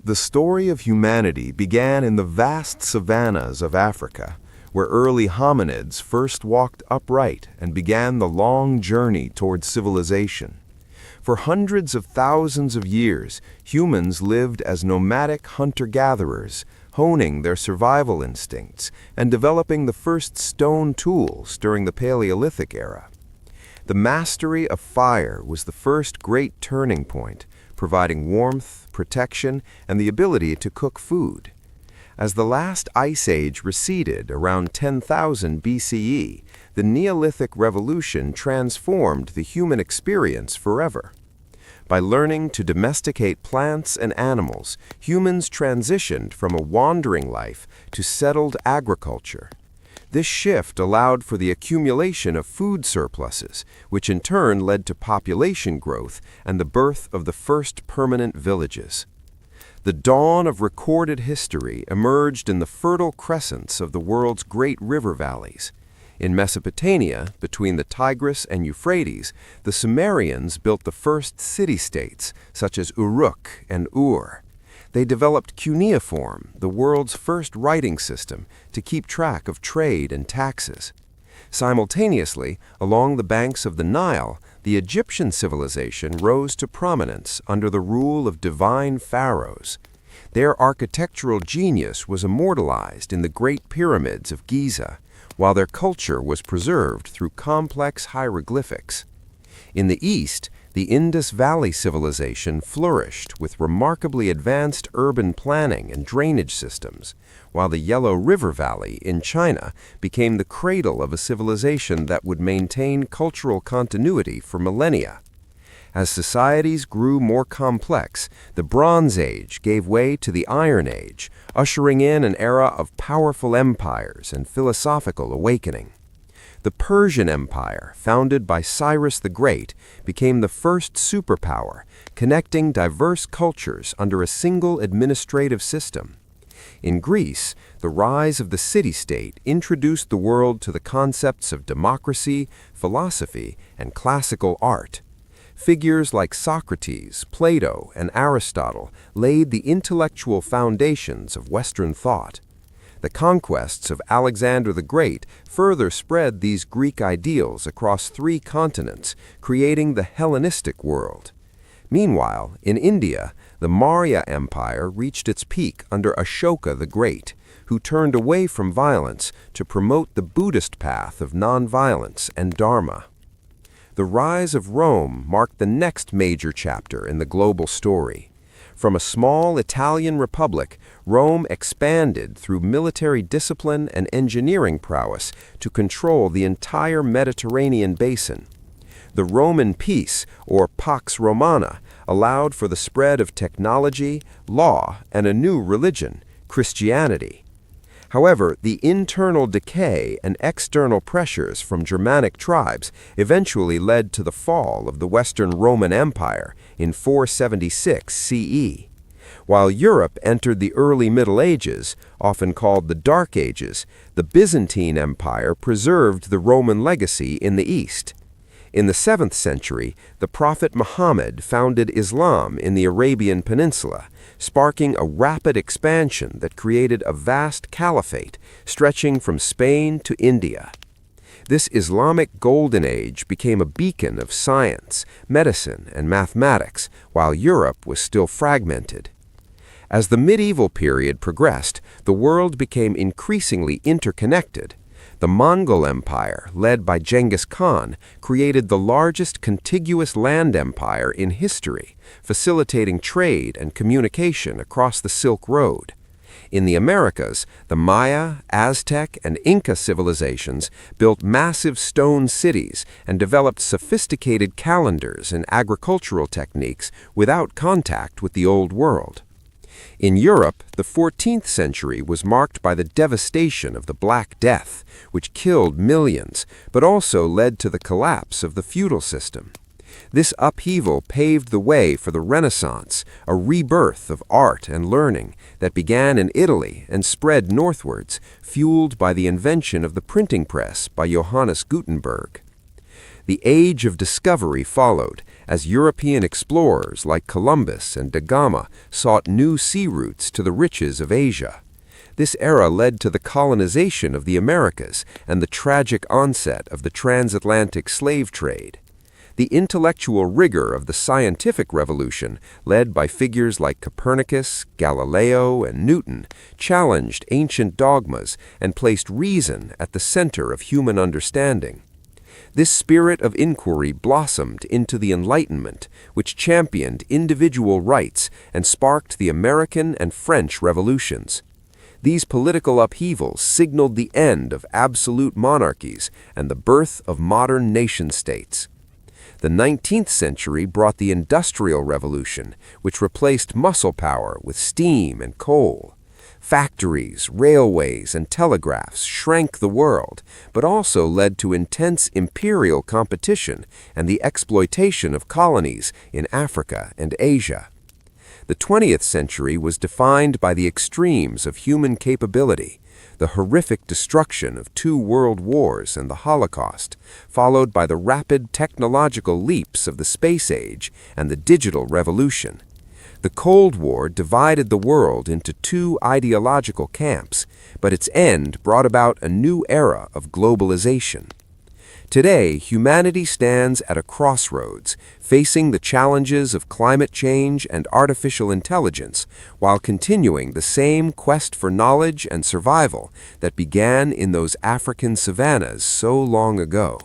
The story of humanity began in the vast savannas of Africa, where early hominids first walked upright and began the long journey towards civilization. For hundreds of thousands of years, humans lived as nomadic hunter-gatherers, honing their survival instincts and developing the first stone tools during the Paleolithic era. The mastery of fire was the first great turning point, providing warmth, protection, and the ability to cook food. As the last ice age receded around 10,000 BCE, the Neolithic Revolution transformed the human experience forever. By learning to domesticate plants and animals, humans transitioned from a wandering life to settled agriculture. This shift allowed for the accumulation of food surpluses, which in turn led to population growth and the birth of the first permanent villages. The dawn of recorded history emerged in the fertile crescents of the world's great river valleys. In Mesopotamia, between the Tigris and Euphrates, the Sumerians built the first city-states, such as Uruk and Ur. They developed cuneiform, the world's first writing system, to keep track of trade and taxes. Simultaneously, along the banks of the Nile, the Egyptian civilization rose to prominence under the rule of divine pharaohs. Their architectural genius was immortalized in the Great Pyramids of Giza, while their culture was preserved through complex hieroglyphics. In the East, the Indus Valley civilization flourished with remarkably advanced urban planning and drainage systems, while the Yellow River Valley in China became the cradle of a civilization that would maintain cultural continuity for millennia. As societies grew more complex, the Bronze Age gave way to the Iron Age, ushering in an era of powerful empires and philosophical awakening. The Persian Empire, founded by Cyrus the Great, became the first superpower, connecting diverse cultures under a single administrative system. In Greece, the rise of the city-state introduced the world to the concepts of democracy, philosophy, and classical art. Figures like Socrates, Plato, and Aristotle laid the intellectual foundations of Western thought. The conquests of Alexander the Great further spread these Greek ideals across 3 continents, creating the Hellenistic world. Meanwhile, in India, the Maurya Empire reached its peak under Ashoka the Great, who turned away from violence to promote the Buddhist path of nonviolence and Dharma. The rise of Rome marked the next major chapter in the global story. From a small Italian republic, Rome expanded through military discipline and engineering prowess to control the entire Mediterranean basin. The Roman peace, or Pax Romana, allowed for the spread of technology, law, and a new religion, Christianity. However, the internal decay and external pressures from Germanic tribes eventually led to the fall of the Western Roman Empire in 476 CE. While Europe entered the early Middle Ages, often called the Dark Ages, the Byzantine Empire preserved the Roman legacy in the East. In the 7th century, the Prophet Muhammad founded Islam in the Arabian Peninsula, sparking a rapid expansion that created a vast caliphate stretching from Spain to India. This Islamic Golden Age became a beacon of science, medicine, and mathematics, while Europe was still fragmented. As the medieval period progressed, the world became increasingly interconnected. The Mongol Empire, led by Genghis Khan, created the largest contiguous land empire in history, facilitating trade and communication across the Silk Road. In the Americas, the Maya, Aztec, and Inca civilizations built massive stone cities and developed sophisticated calendars and agricultural techniques without contact with the Old World. In Europe, the 14th century was marked by the devastation of the Black Death, which killed millions, but also led to the collapse of the feudal system. This upheaval paved the way for the Renaissance, a rebirth of art and learning that began in Italy and spread northwards, fueled by the invention of the printing press by Johannes Gutenberg. The age of discovery followed, as European explorers like Columbus and da Gama sought new sea routes to the riches of Asia. This era led to the colonization of the Americas and the tragic onset of the transatlantic slave trade. The intellectual rigor of the scientific revolution, led by figures like Copernicus, Galileo, and Newton, challenged ancient dogmas and placed reason at the center of human understanding. This spirit of inquiry blossomed into the Enlightenment, which championed individual rights and sparked the American and French revolutions. These political upheavals signaled the end of absolute monarchies and the birth of modern nation-states. The 19th century brought the Industrial Revolution, which replaced muscle power with steam and coal. Factories, railways, and telegraphs shrank the world, but also led to intense imperial competition and the exploitation of colonies in Africa and Asia. The 20th century was defined by the extremes of human capability, the horrific destruction of 2 world wars and the Holocaust, followed by the rapid technological leaps of the space age and the digital revolution. The Cold War divided the world into 2 ideological camps, but its end brought about a new era of globalization. Today, humanity stands at a crossroads, facing the challenges of climate change and artificial intelligence, while continuing the same quest for knowledge and survival that began in those African savannas so long ago.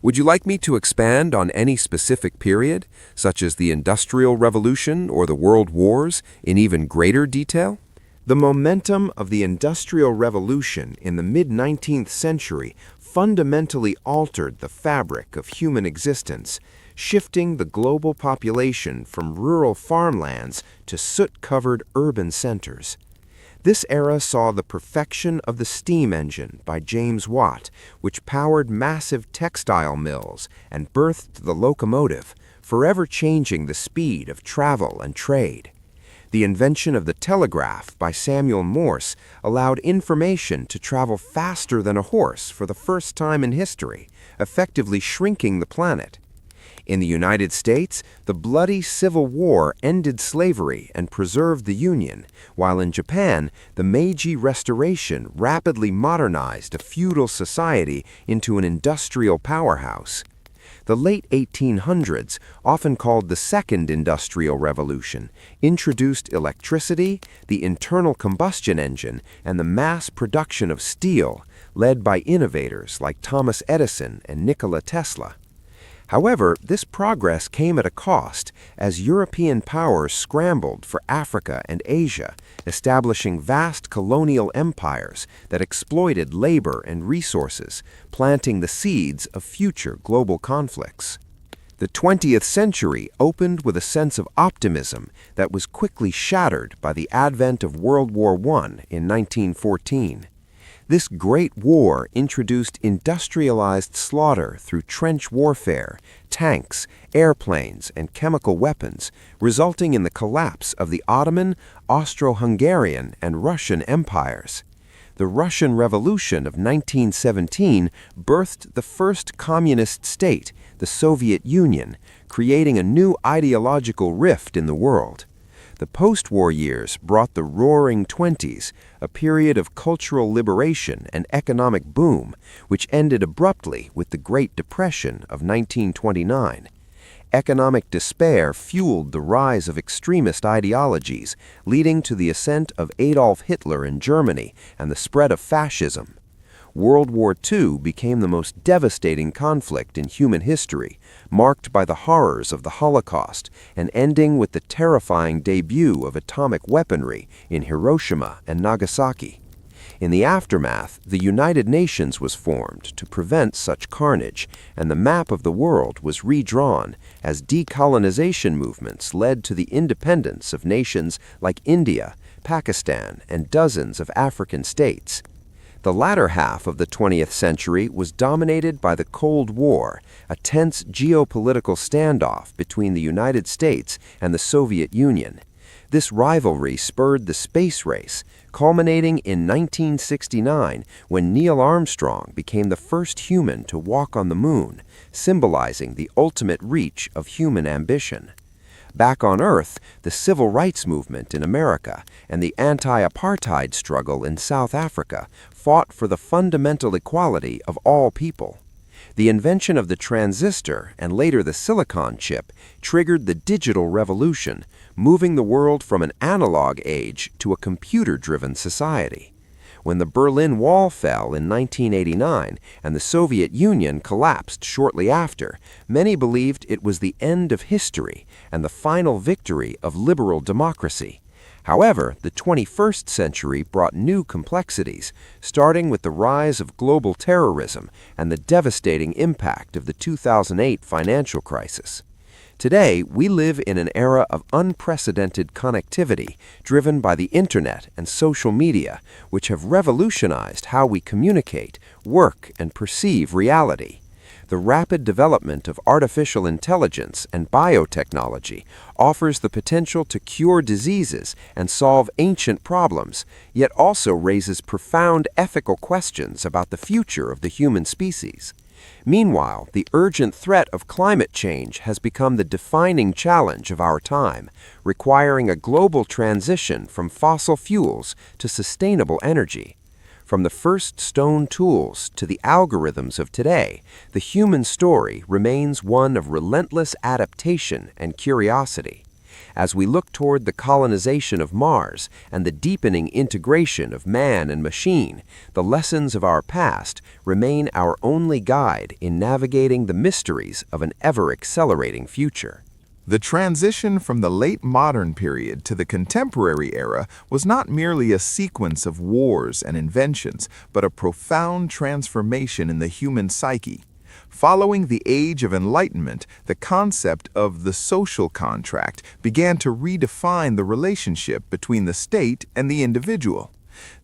Would you like me to expand on any specific period, such as the Industrial Revolution or the World Wars, in even greater detail? The momentum of the Industrial Revolution in the mid-19th century fundamentally altered the fabric of human existence, shifting the global population from rural farmlands to soot-covered urban centers. This era saw the perfection of the steam engine by James Watt, which powered massive textile mills and birthed the locomotive, forever changing the speed of travel and trade. The invention of the telegraph by Samuel Morse allowed information to travel faster than a horse for the first time in history, effectively shrinking the planet. In the United States, the bloody Civil War ended slavery and preserved the Union, while in Japan, the Meiji Restoration rapidly modernized a feudal society into an industrial powerhouse. The late 1800s, often called the Second Industrial Revolution, introduced electricity, the internal combustion engine, and the mass production of steel, led by innovators like Thomas Edison and Nikola Tesla. However, this progress came at a cost, as European powers scrambled for Africa and Asia, establishing vast colonial empires that exploited labor and resources, planting the seeds of future global conflicts. The 20th century opened with a sense of optimism that was quickly shattered by the advent of World War I in 1914. This Great War introduced industrialized slaughter through trench warfare, tanks, airplanes, and chemical weapons, resulting in the collapse of the Ottoman, Austro-Hungarian, and Russian empires. The Russian Revolution of 1917 birthed the first communist state, the Soviet Union, creating a new ideological rift in the world. The post-war years brought the Roaring Twenties, a period of cultural liberation and economic boom, which ended abruptly with the Great Depression of 1929. Economic despair fueled the rise of extremist ideologies, leading to the ascent of Adolf Hitler in Germany and the spread of fascism. World War II became the most devastating conflict in human history, marked by the horrors of the Holocaust and ending with the terrifying debut of atomic weaponry in Hiroshima and Nagasaki. In the aftermath, the United Nations was formed to prevent such carnage, and the map of the world was redrawn as decolonization movements led to the independence of nations like India, Pakistan, and dozens of African states. The latter half of the 20th century was dominated by the Cold War, a tense geopolitical standoff between the United States and the Soviet Union. This rivalry spurred the space race, culminating in 1969 when Neil Armstrong became the first human to walk on the moon, symbolizing the ultimate reach of human ambition. Back on Earth, the civil rights movement in America and the anti-apartheid struggle in South Africa fought for the fundamental equality of all people. The invention of the transistor and later the silicon chip triggered the digital revolution, moving the world from an analog age to a computer-driven society. When the Berlin Wall fell in 1989 and the Soviet Union collapsed shortly after, many believed it was the end of history and the final victory of liberal democracy. However, the 21st century brought new complexities, starting with the rise of global terrorism and the devastating impact of the 2008 financial crisis. Today, we live in an era of unprecedented connectivity driven by the internet and social media, which have revolutionized how we communicate, work, and perceive reality. The rapid development of artificial intelligence and biotechnology offers the potential to cure diseases and solve ancient problems, yet also raises profound ethical questions about the future of the human species. Meanwhile, the urgent threat of climate change has become the defining challenge of our time, requiring a global transition from fossil fuels to sustainable energy. From the first stone tools to the algorithms of today, the human story remains one of relentless adaptation and curiosity. As we look toward the colonization of Mars and the deepening integration of man and machine, the lessons of our past remain our only guide in navigating the mysteries of an ever-accelerating future. The transition from the late modern period to the contemporary era was not merely a sequence of wars and inventions, but a profound transformation in the human psyche. Following the Age of Enlightenment, the concept of the social contract began to redefine the relationship between the state and the individual.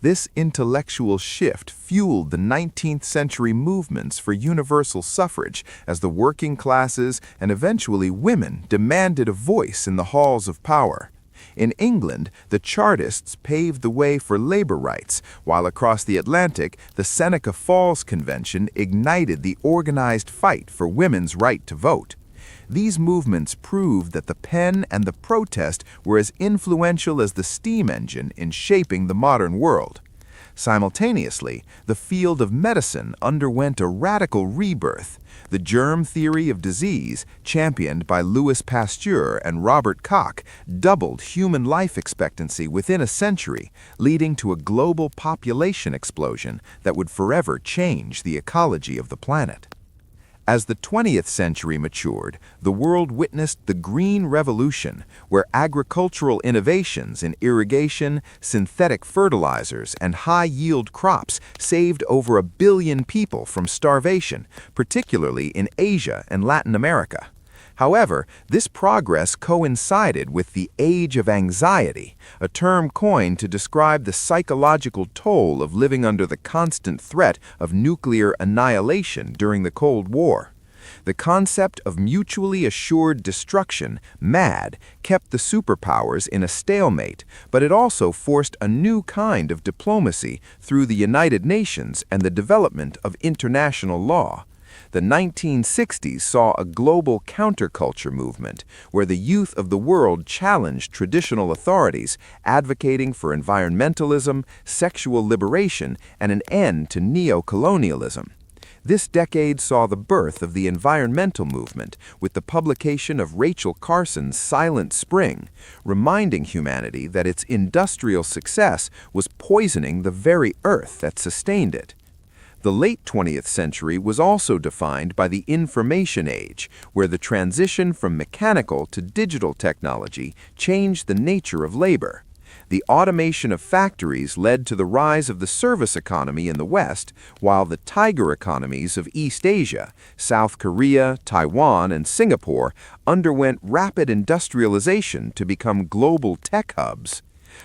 This intellectual shift fueled the 19th century movements for universal suffrage as the working classes and eventually women demanded a voice in the halls of power. In England, the Chartists paved the way for labor rights, while across the Atlantic, the Seneca Falls Convention ignited the organized fight for women's right to vote. These movements proved that the pen and the protest were as influential as the steam engine in shaping the modern world. Simultaneously, the field of medicine underwent a radical rebirth. The germ theory of disease, championed by Louis Pasteur and Robert Koch, doubled human life expectancy within a century, leading to a global population explosion that would forever change the ecology of the planet. As the 20th century matured, the world witnessed the Green Revolution, where agricultural innovations in irrigation, synthetic fertilizers, and high-yield crops saved over 1 billion people from starvation, particularly in Asia and Latin America. However, this progress coincided with the Age of Anxiety, a term coined to describe the psychological toll of living under the constant threat of nuclear annihilation during the Cold War. The concept of mutually assured destruction, MAD, kept the superpowers in a stalemate, but it also forced a new kind of diplomacy through the United Nations and the development of international law. The 1960s saw a global counterculture movement where the youth of the world challenged traditional authorities, advocating for environmentalism, sexual liberation, and an end to neo-colonialism. This decade saw the birth of the environmental movement with the publication of Rachel Carson's Silent Spring, reminding humanity that its industrial success was poisoning the very earth that sustained it. The late 20th century was also defined by the information age, where the transition from mechanical to digital technology changed the nature of labor. The automation of factories led to the rise of the service economy in the West, while the tiger economies of East Asia, South Korea, Taiwan, and Singapore underwent rapid industrialization to become global tech hubs.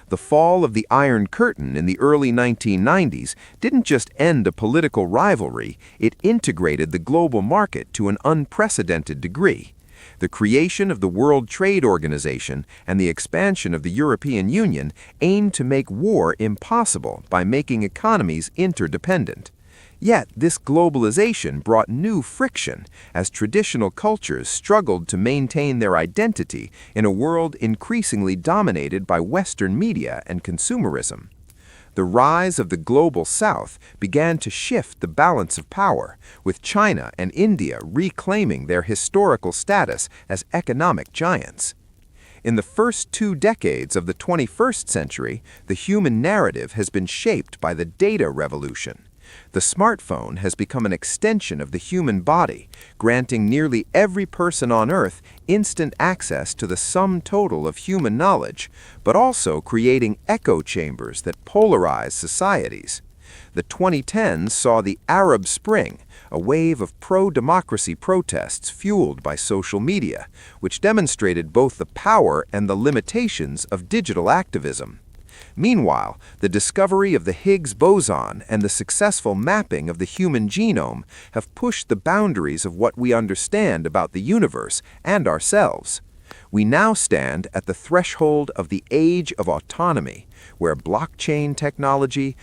The fall of the Iron Curtain in the early 1990s didn't just end a political rivalry, it integrated the global market to an unprecedented degree. The creation of the World Trade Organization and the expansion of the European Union aimed to make war impossible by making economies interdependent. Yet this globalization brought new friction as traditional cultures struggled to maintain their identity in a world increasingly dominated by Western media and consumerism. The rise of the global South began to shift the balance of power, with China and India reclaiming their historical status as economic giants. In the first 2 decades of the 21st century, the human narrative has been shaped by the data revolution. The smartphone has become an extension of the human body, granting nearly every person on Earth instant access to the sum total of human knowledge, but also creating echo chambers that polarize societies. The 2010s saw the Arab Spring, a wave of pro-democracy protests fueled by social media, which demonstrated both the power and the limitations of digital activism. Meanwhile, the discovery of the Higgs boson and the successful mapping of the human genome have pushed the boundaries of what we understand about the universe and ourselves. We now stand at the threshold of the age of autonomy, where blockchain technology,